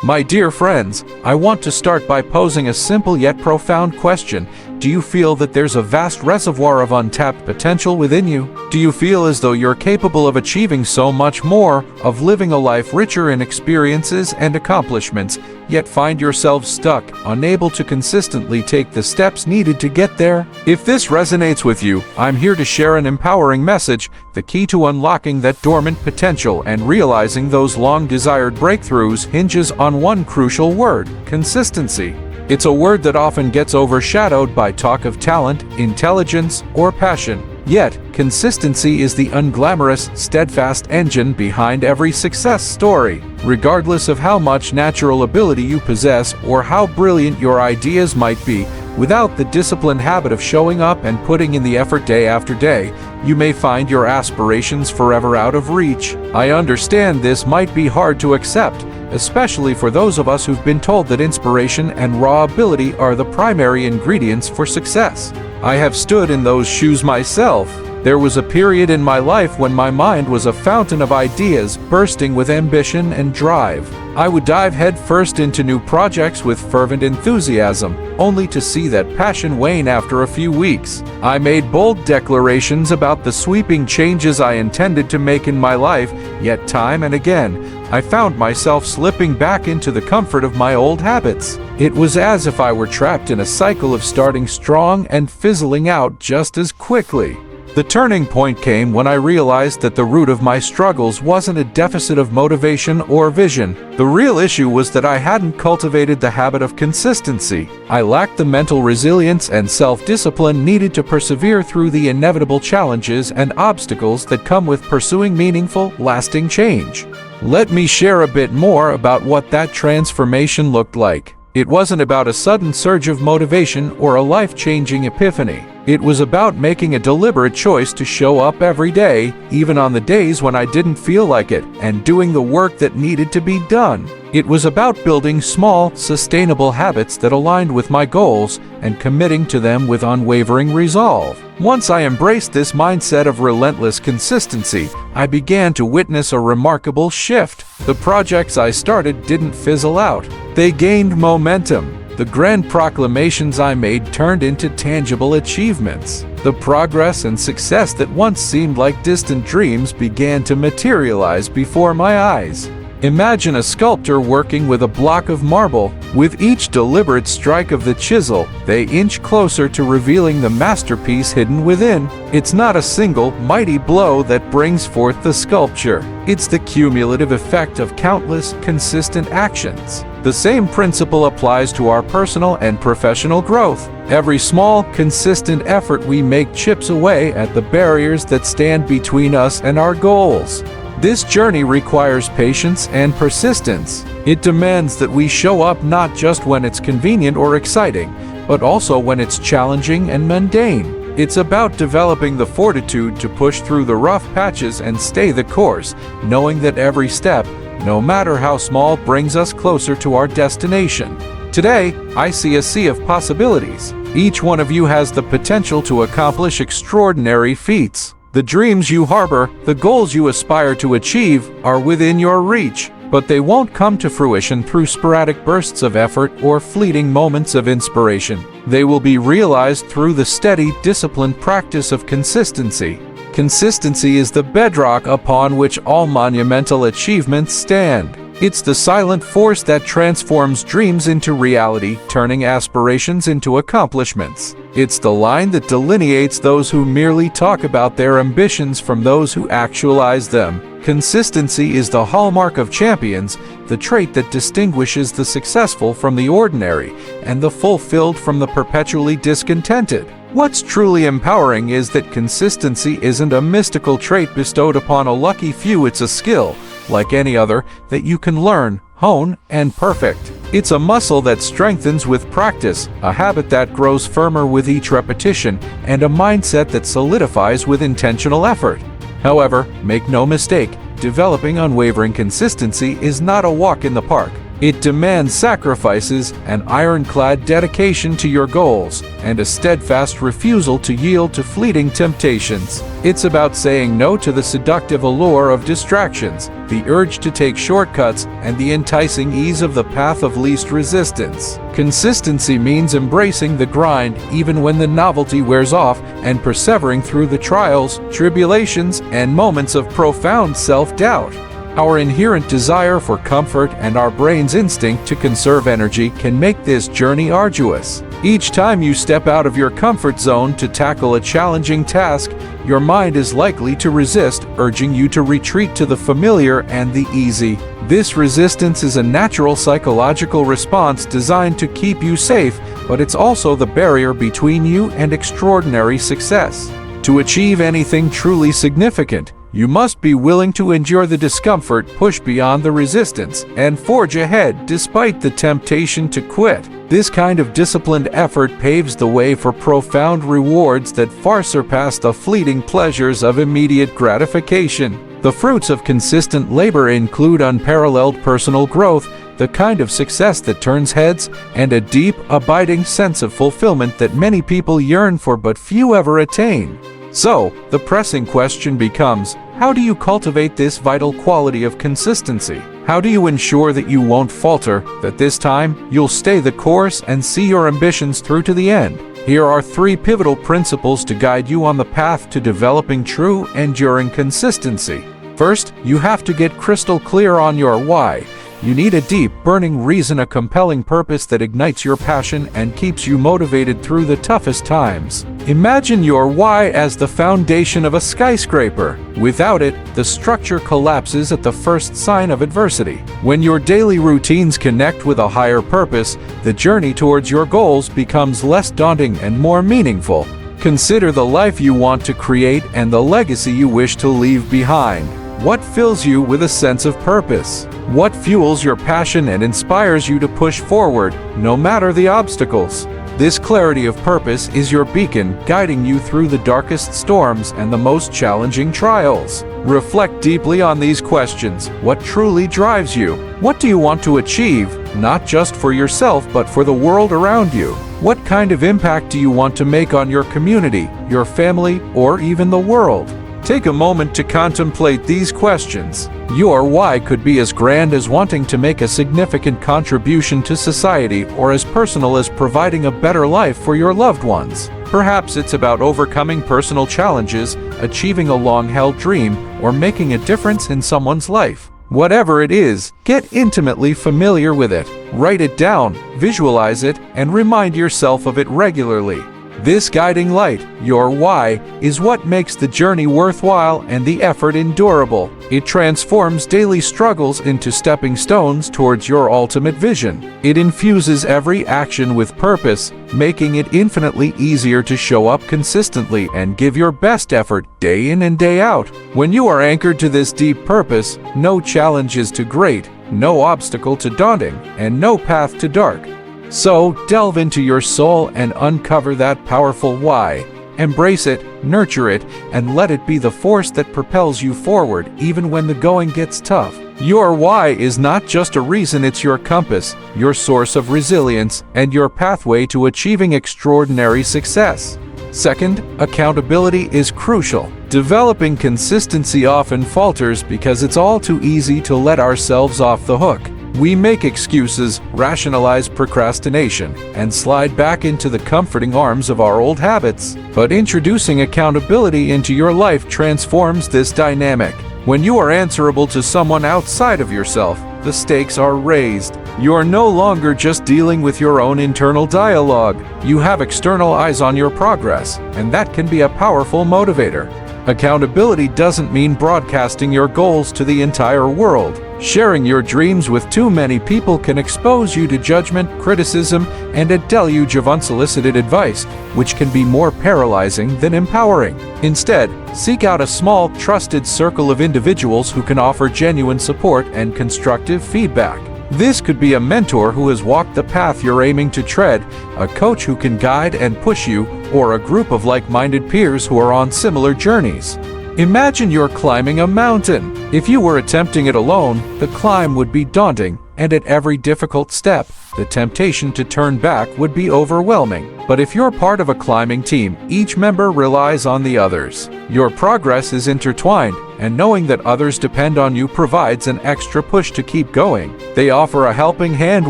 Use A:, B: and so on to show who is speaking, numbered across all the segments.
A: My dear friends, I want to start by posing a simple yet profound question. Do you feel that there's a vast reservoir of untapped potential within you? Do you feel as though you're capable of achieving so much more, of living a life richer in experiences and accomplishments, yet find yourself stuck, unable to consistently take the steps needed to get there? If this resonates with you, I'm here to share an empowering message, the key to unlocking that dormant potential and realizing those long-desired breakthroughs hinges on one crucial word: consistency. It's a word that often gets overshadowed by talk of talent, intelligence, or passion. Yet, consistency is the unglamorous, steadfast engine behind every success story. Regardless of how much natural ability you possess or how brilliant your ideas might be, without the disciplined habit of showing up and putting in the effort day after day, you may find your aspirations forever out of reach. I understand this might be hard to accept, especially for those of us who've been told that inspiration and raw ability are the primary ingredients for success. I have stood in those shoes myself. There was a period in my life when my mind was a fountain of ideas, bursting with ambition and drive. I would dive headfirst into new projects with fervent enthusiasm, only to see that passion wane after a few weeks. I made bold declarations about the sweeping changes I intended to make in my life, yet time and again, I found myself slipping back into the comfort of my old habits. It was as if I were trapped in a cycle of starting strong and fizzling out just as quickly. The turning point came when I realized that the root of my struggles wasn't a deficit of motivation or vision. The real issue was that I hadn't cultivated the habit of consistency. I lacked the mental resilience and self-discipline needed to persevere through the inevitable challenges and obstacles that come with pursuing meaningful, lasting change. Let me share a bit more about what that transformation looked like. It wasn't about a sudden surge of motivation or a life-changing epiphany. It was about making a deliberate choice to show up every day, even on the days when I didn't feel like it, and doing the work that needed to be done. It was about building small, sustainable habits that aligned with my goals and committing to them with unwavering resolve. Once I embraced this mindset of relentless consistency, I began to witness a remarkable shift. The projects I started didn't fizzle out. They gained momentum. The grand proclamations I made turned into tangible achievements. The progress and success that once seemed like distant dreams began to materialize before my eyes. Imagine a sculptor working with a block of marble. With each deliberate strike of the chisel, they inch closer to revealing the masterpiece hidden within. It's not a single, mighty blow that brings forth the sculpture. It's the cumulative effect of countless, consistent actions. The same principle applies to our personal and professional growth. Every small, consistent effort we make chips away at the barriers that stand between us and our goals. This journey requires patience and persistence. It demands that we show up not just when it's convenient or exciting, but also when it's challenging and mundane. It's about developing the fortitude to push through the rough patches and stay the course, knowing that every step, no matter how small, brings us closer to our destination. Today, I see a sea of possibilities. Each one of you has the potential to accomplish extraordinary feats. The dreams you harbor, the goals you aspire to achieve, are within your reach, but they won't come to fruition through sporadic bursts of effort or fleeting moments of inspiration. They will be realized through the steady, disciplined practice of consistency. Consistency is the bedrock upon which all monumental achievements stand. It's the silent force that transforms dreams into reality, turning aspirations into accomplishments. It's the line that delineates those who merely talk about their ambitions from those who actualize them. Consistency is the hallmark of champions, the trait that distinguishes the successful from the ordinary, and the fulfilled from the perpetually discontented. What's truly empowering is that consistency isn't a mystical trait bestowed upon a lucky few. It's a skill, like any other, that you can learn, hone, and perfect. It's a muscle that strengthens with practice, a habit that grows firmer with each repetition, and a mindset that solidifies with intentional effort. However, make no mistake, developing unwavering consistency is not a walk in the park. It demands sacrifices, an ironclad dedication to your goals, and a steadfast refusal to yield to fleeting temptations. It's about saying no to the seductive allure of distractions, the urge to take shortcuts, and the enticing ease of the path of least resistance. Consistency means embracing the grind even when the novelty wears off and persevering through the trials, tribulations, and moments of profound self-doubt. Our inherent desire for comfort and our brain's instinct to conserve energy can make this journey arduous. Each time you step out of your comfort zone to tackle a challenging task, your mind is likely to resist, urging you to retreat to the familiar and the easy. This resistance is a natural psychological response designed to keep you safe, but it's also the barrier between you and extraordinary success. To achieve anything truly significant, you must be willing to endure the discomfort, push beyond the resistance, and forge ahead despite the temptation to quit. This kind of disciplined effort paves the way for profound rewards that far surpass the fleeting pleasures of immediate gratification. The fruits of consistent labor include unparalleled personal growth, the kind of success that turns heads, and a deep, abiding sense of fulfillment that many people yearn for but few ever attain. So, the pressing question becomes, how do you cultivate this vital quality of consistency? How do you ensure that you won't falter, that this time you'll stay the course and see your ambitions through to the end? Here are 3 pivotal principles to guide you on the path to developing true, enduring consistency. First, you have to get crystal clear on your why. You need a deep, burning reason, a compelling purpose that ignites your passion and keeps you motivated through the toughest times. Imagine your why as the foundation of a skyscraper. Without it, the structure collapses at the first sign of adversity. When your daily routines connect with a higher purpose, the journey towards your goals becomes less daunting and more meaningful. Consider the life you want to create and the legacy you wish to leave behind. What fills you with a sense of purpose? What fuels your passion and inspires you to push forward, no matter the obstacles? This clarity of purpose is your beacon, guiding you through the darkest storms and the most challenging trials. Reflect deeply on these questions. What truly drives you? What do you want to achieve, not just for yourself but for the world around you? What kind of impact do you want to make on your community, your family, or even the world? Take a moment to contemplate these questions. Your why could be as grand as wanting to make a significant contribution to society or as personal as providing a better life for your loved ones. Perhaps it's about overcoming personal challenges, achieving a long-held dream, or making a difference in someone's life. Whatever it is, get intimately familiar with it. Write it down, visualize it, and remind yourself of it regularly. This guiding light, your why, is what makes the journey worthwhile and the effort endurable. It transforms daily struggles into stepping stones towards your ultimate vision. It infuses every action with purpose, making it infinitely easier to show up consistently and give your best effort day in and day out. When you are anchored to this deep purpose, no challenge is too great, no obstacle too daunting, and no path too dark. So, delve into your soul and uncover that powerful why. Embrace it, nurture it, and let it be the force that propels you forward even when the going gets tough. Your why is not just a reason, it's your compass, your source of resilience, and your pathway to achieving extraordinary success. Second, accountability is crucial. Developing consistency often falters because it's all too easy to let ourselves off the hook. We make excuses, rationalize procrastination, and slide back into the comforting arms of our old habits. But introducing accountability into your life transforms this dynamic. When you are answerable to someone outside of yourself, the stakes are raised. You're no longer just dealing with your own internal dialogue. You have external eyes on your progress, and that can be a powerful motivator. Accountability doesn't mean broadcasting your goals to the entire world. Sharing your dreams with too many people can expose you to judgment, criticism, and a deluge of unsolicited advice, which can be more paralyzing than empowering. Instead, seek out a small, trusted circle of individuals who can offer genuine support and constructive feedback. This could be a mentor who has walked the path you're aiming to tread, a coach who can guide and push you, or a group of like-minded peers who are on similar journeys. Imagine you're climbing a mountain. If you were attempting it alone, the climb would be daunting, and at every difficult step, the temptation to turn back would be overwhelming. But if you're part of a climbing team, each member relies on the others. Your progress is intertwined, and knowing that others depend on you provides an extra push to keep going. They offer a helping hand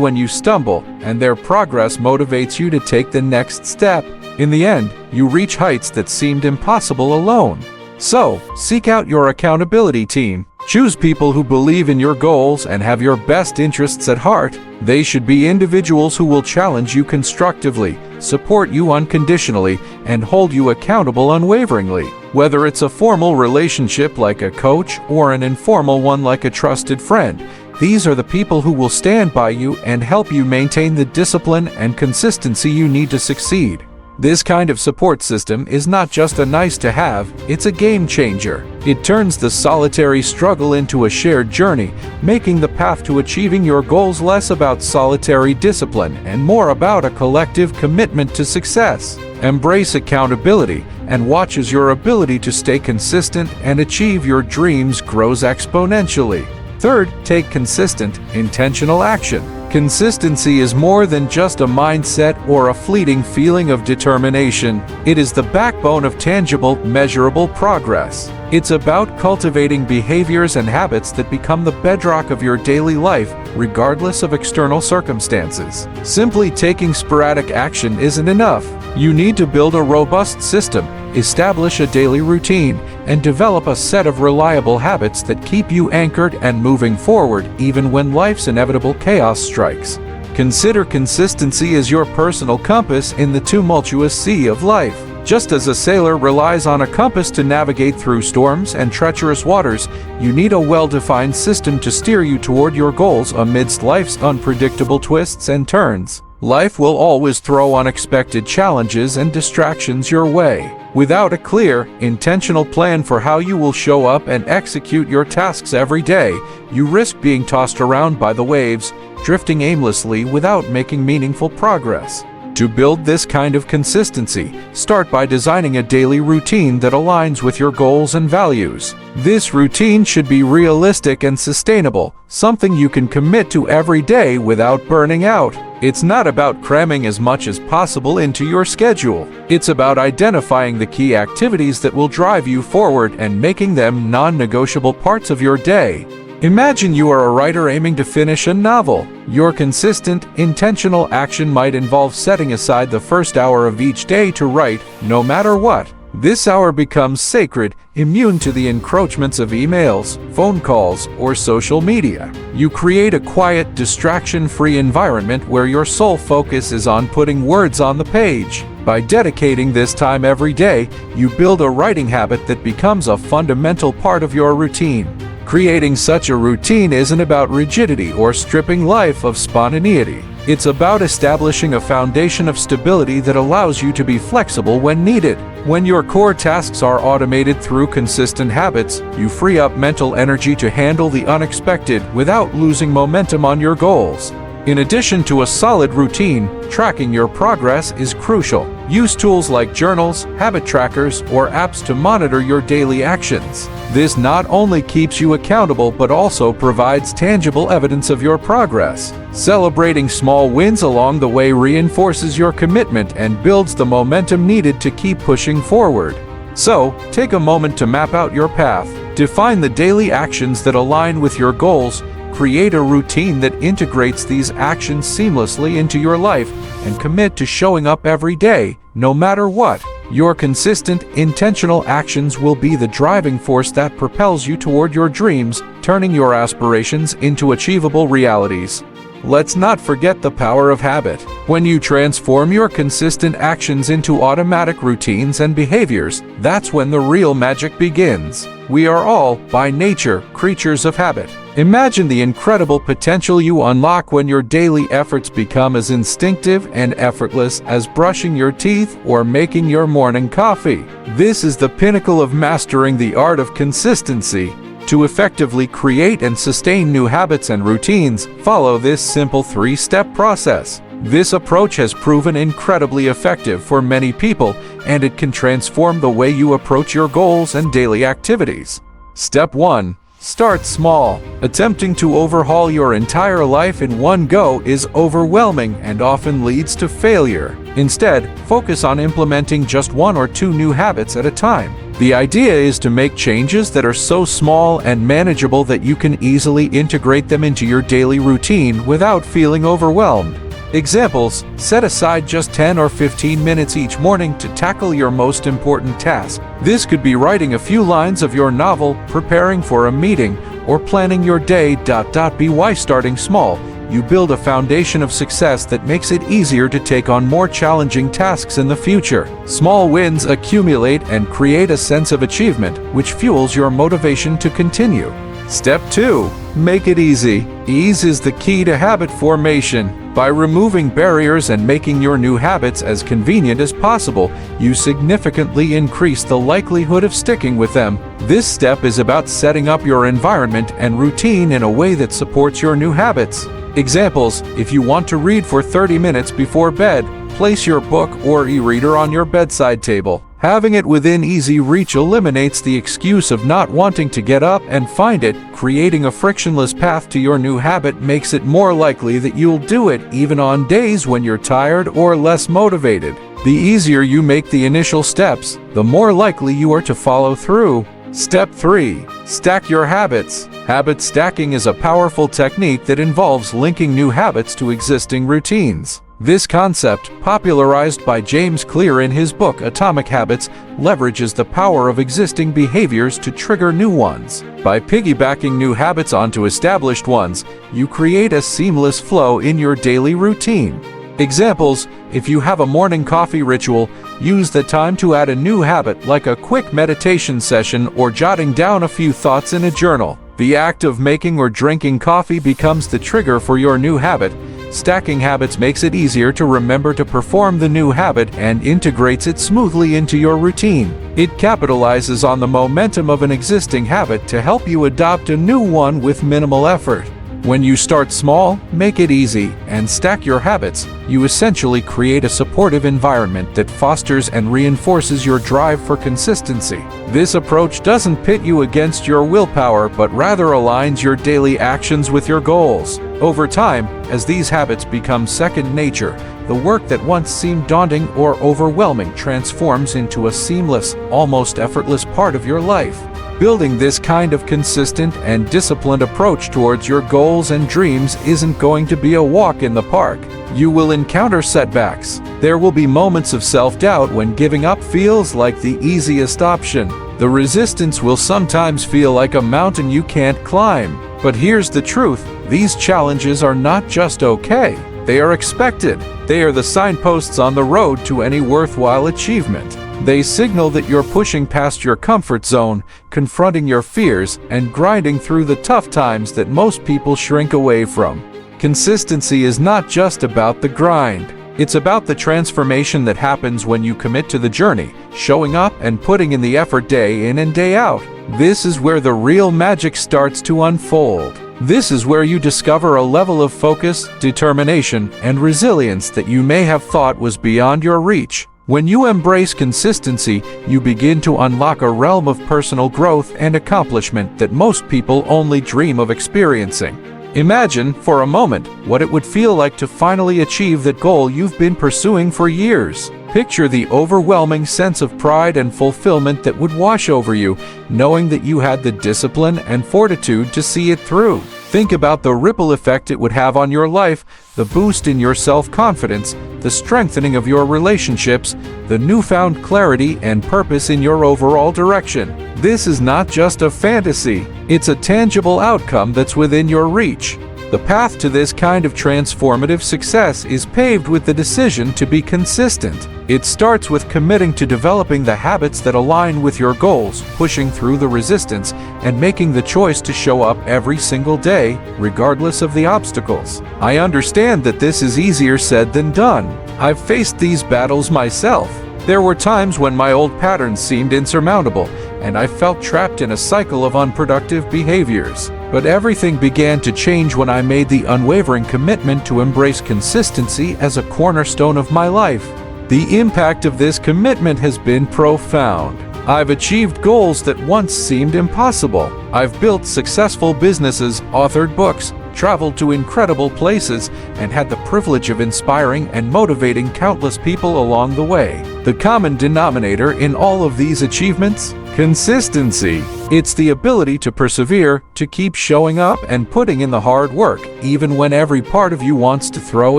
A: when you stumble, and their progress motivates you to take the next step. In the end, you reach heights that seemed impossible alone. So, seek out your accountability team. Choose people who believe in your goals and have your best interests at heart. They should be individuals who will challenge you constructively, support you unconditionally, and hold you accountable unwaveringly. Whether it's a formal relationship like a coach or an informal one like a trusted friend, these are the people who will stand by you and help you maintain the discipline and consistency you need to succeed. This kind of support system is not just a nice to have, it's a game changer. It turns the solitary struggle into a shared journey, making the path to achieving your goals less about solitary discipline and more about a collective commitment to success. Embrace accountability and watch as your ability to stay consistent and achieve your dreams grows exponentially. Third, take consistent, intentional action. Consistency is more than just a mindset or a fleeting feeling of determination. It is the backbone of tangible, measurable progress. It's about cultivating behaviors and habits that become the bedrock of your daily life, regardless of external circumstances. Simply taking sporadic action isn't enough. You need to build a robust system, establish a daily routine, and develop a set of reliable habits that keep you anchored and moving forward even when life's inevitable chaos strikes. Consider consistency as your personal compass in the tumultuous sea of life. Just as a sailor relies on a compass to navigate through storms and treacherous waters, you need a well-defined system to steer you toward your goals amidst life's unpredictable twists and turns. Life will always throw unexpected challenges and distractions your way. Without a clear, intentional plan for how you will show up and execute your tasks every day, you risk being tossed around by the waves, drifting aimlessly without making meaningful progress. To build this kind of consistency, start by designing a daily routine that aligns with your goals and values. This routine should be realistic and sustainable, something you can commit to every day without burning out. It's not about cramming as much as possible into your schedule. It's about identifying the key activities that will drive you forward and making them non-negotiable parts of your day. Imagine you are a writer aiming to finish a novel. Your consistent, intentional action might involve setting aside the first hour of each day to write, no matter what. This hour becomes sacred, immune to the encroachments of emails, phone calls, or social media. You create a quiet, distraction-free environment where your sole focus is on putting words on the page. By dedicating this time every day, you build a writing habit that becomes a fundamental part of your routine. Creating such a routine isn't about rigidity or stripping life of spontaneity. It's about establishing a foundation of stability that allows you to be flexible when needed. When your core tasks are automated through consistent habits, you free up mental energy to handle the unexpected without losing momentum on your goals. In addition to a solid routine, tracking your progress is crucial. Use tools like journals, habit trackers, or apps to monitor your daily actions. This not only keeps you accountable but also provides tangible evidence of your progress. Celebrating small wins along the way reinforces your commitment and builds the momentum needed to keep pushing forward. So, take a moment to map out your path. Define the daily actions that align with your goals. Create a routine that integrates these actions seamlessly into your life and commit to showing up every day, no matter what. Your consistent, intentional actions will be the driving force that propels you toward your dreams, turning your aspirations into achievable realities. Let's not forget the power of habit. When you transform your consistent actions into automatic routines and behaviors, that's when the real magic begins. We are all, by nature, creatures of habit. Imagine the incredible potential you unlock when your daily efforts become as instinctive and effortless as brushing your teeth or making your morning coffee. This is the pinnacle of mastering the art of consistency. To effectively create and sustain new habits and routines, follow this simple 3-step process. This approach has proven incredibly effective for many people, and it can transform the way you approach your goals and daily activities. Step 1. Start small. Attempting to overhaul your entire life in one go is overwhelming and often leads to failure. Instead, focus on implementing just 1 or 2 new habits at a time. The idea is to make changes that are so small and manageable that you can easily integrate them into your daily routine without feeling overwhelmed. Examples: set aside just 10 or 15 minutes each morning to tackle your most important task. This could be writing a few lines of your novel, preparing for a meeting, or planning your day. By starting small, you build a foundation of success that makes it easier to take on more challenging tasks in the future. Small wins accumulate and create a sense of achievement, which fuels your motivation to continue. Step 2. Make it easy. Ease is the key to habit formation. By removing barriers and making your new habits as convenient as possible, you significantly increase the likelihood of sticking with them. This step is about setting up your environment and routine in a way that supports your new habits. Examples: if you want to read for 30 minutes before bed, place your book or e-reader on your bedside table. Having it within easy reach eliminates the excuse of not wanting to get up and find it. Creating a frictionless path to your new habit makes it more likely that you'll do it even on days when you're tired or less motivated. The easier you make the initial steps, the more likely you are to follow through. Step 3. Stack your habits. Habit stacking is a powerful technique that involves linking new habits to existing routines. This concept, popularized by James Clear in his book Atomic Habits, leverages the power of existing behaviors to trigger new ones. By piggybacking new habits onto established ones, you create a seamless flow in your daily routine. Examples: if you have a morning coffee ritual, use the time to add a new habit like a quick meditation session or jotting down a few thoughts in a journal. The act of making or drinking coffee becomes the trigger for your new habit. Stacking habits makes it easier to remember to perform the new habit and integrates it smoothly into your routine. It capitalizes on the momentum of an existing habit to help you adopt a new one with minimal effort. When you start small, make it easy, and stack your habits, you essentially create a supportive environment that fosters and reinforces your drive for consistency. This approach doesn't pit you against your willpower, but rather aligns your daily actions with your goals. Over time, as these habits become second nature, the work that once seemed daunting or overwhelming transforms into a seamless, almost effortless part of your life. Building this kind of consistent and disciplined approach towards your goals and dreams isn't going to be a walk in the park. You will encounter setbacks. There will be moments of self-doubt when giving up feels like the easiest option. The resistance will sometimes feel like a mountain you can't climb. But here's the truth: these challenges are not just okay. They are expected. They are the signposts on the road to any worthwhile achievement. They signal that you're pushing past your comfort zone, confronting your fears, and grinding through the tough times that most people shrink away from. Consistency is not just about the grind. It's about the transformation that happens when you commit to the journey, showing up and putting in the effort day in and day out. This is where the real magic starts to unfold. This is where you discover a level of focus, determination, and resilience that you may have thought was beyond your reach. When you embrace consistency, you begin to unlock a realm of personal growth and accomplishment that most people only dream of experiencing. Imagine, for a moment, what it would feel like to finally achieve that goal you've been pursuing for years. Picture the overwhelming sense of pride and fulfillment that would wash over you, knowing that you had the discipline and fortitude to see it through. Think about the ripple effect it would have on your life, the boost in your self-confidence, the strengthening of your relationships, the newfound clarity and purpose in your overall direction. This is not just a fantasy, it's a tangible outcome that's within your reach. The path to this kind of transformative success is paved with the decision to be consistent. It starts with committing to developing the habits that align with your goals, pushing through the resistance, and making the choice to show up every single day, regardless of the obstacles. I understand that this is easier said than done. I've faced these battles myself. There were times when my old patterns seemed insurmountable, and I felt trapped in a cycle of unproductive behaviors. But everything began to change when I made the unwavering commitment to embrace consistency as a cornerstone of my life. The impact of this commitment has been profound. I've achieved goals that once seemed impossible. I've built successful businesses, authored books, traveled to incredible places, and had the privilege of inspiring and motivating countless people along the way. The common denominator in all of these achievements? Consistency. It's the ability to persevere, to keep showing up and putting in the hard work, even when every part of you wants to throw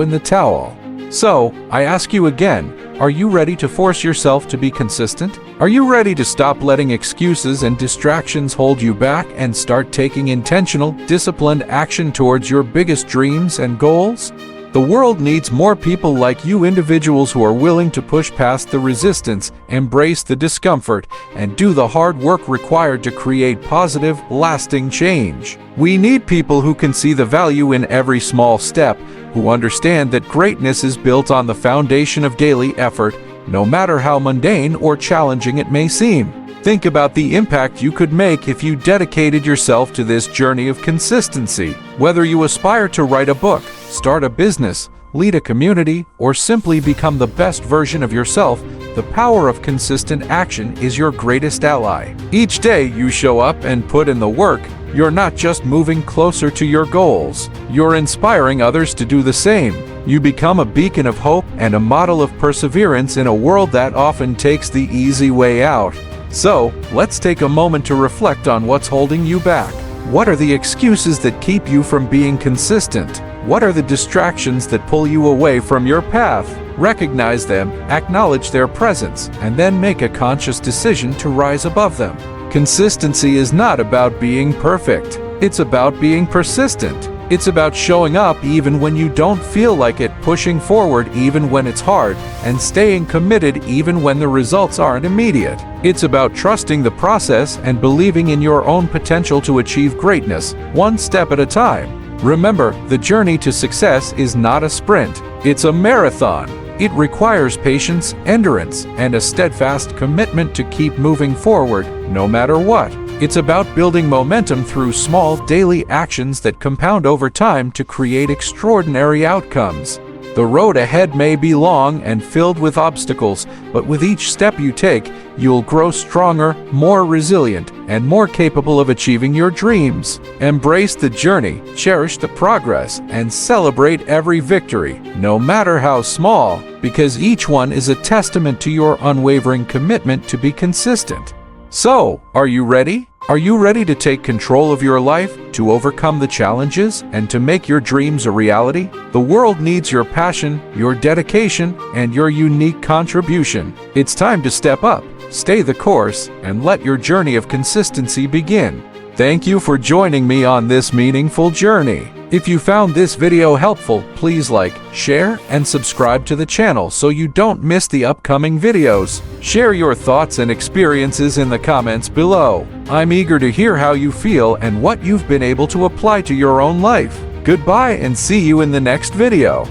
A: in the towel. So, I ask you again, are you ready to force yourself to be consistent? Are you ready to stop letting excuses and distractions hold you back and start taking intentional, disciplined action towards your biggest dreams and goals? The world needs more people like you, individuals who are willing to push past the resistance, embrace the discomfort, and do the hard work required to create positive, lasting change. We need people who can see the value in every small step, who understand that greatness is built on the foundation of daily effort, no matter how mundane or challenging it may seem. Think about the impact you could make if you dedicated yourself to this journey of consistency. Whether you aspire to write a book, start a business, lead a community, or simply become the best version of yourself, the power of consistent action is your greatest ally. Each day you show up and put in the work, you're not just moving closer to your goals, you're inspiring others to do the same. You become a beacon of hope and a model of perseverance in a world that often takes the easy way out. So, let's take a moment to reflect on what's holding you back. What are the excuses that keep you from being consistent? What are the distractions that pull you away from your path? Recognize them, acknowledge their presence, and then make a conscious decision to rise above them. Consistency is not about being perfect. It's about being persistent. It's about showing up even when you don't feel like it, pushing forward even when it's hard, and staying committed even when the results aren't immediate. It's about trusting the process and believing in your own potential to achieve greatness, one step at a time. Remember, the journey to success is not a sprint, it's a marathon. It requires patience, endurance, and a steadfast commitment to keep moving forward, no matter what. It's about building momentum through small, daily actions that compound over time to create extraordinary outcomes. The road ahead may be long and filled with obstacles, but with each step you take, you'll grow stronger, more resilient, and more capable of achieving your dreams. Embrace the journey, cherish the progress, and celebrate every victory, no matter how small, because each one is a testament to your unwavering commitment to be consistent. So, are you ready? Are you ready to take control of your life, to overcome the challenges, and to make your dreams a reality? The world needs your passion, your dedication, and your unique contribution. It's time to step up, stay the course, and let your journey of consistency begin. Thank you for joining me on this meaningful journey. If you found this video helpful, please like, share, and subscribe to the channel so you don't miss the upcoming videos. Share your thoughts and experiences in the comments below. I'm eager to hear how you feel and what you've been able to apply to your own life. Goodbye and see you in the next video.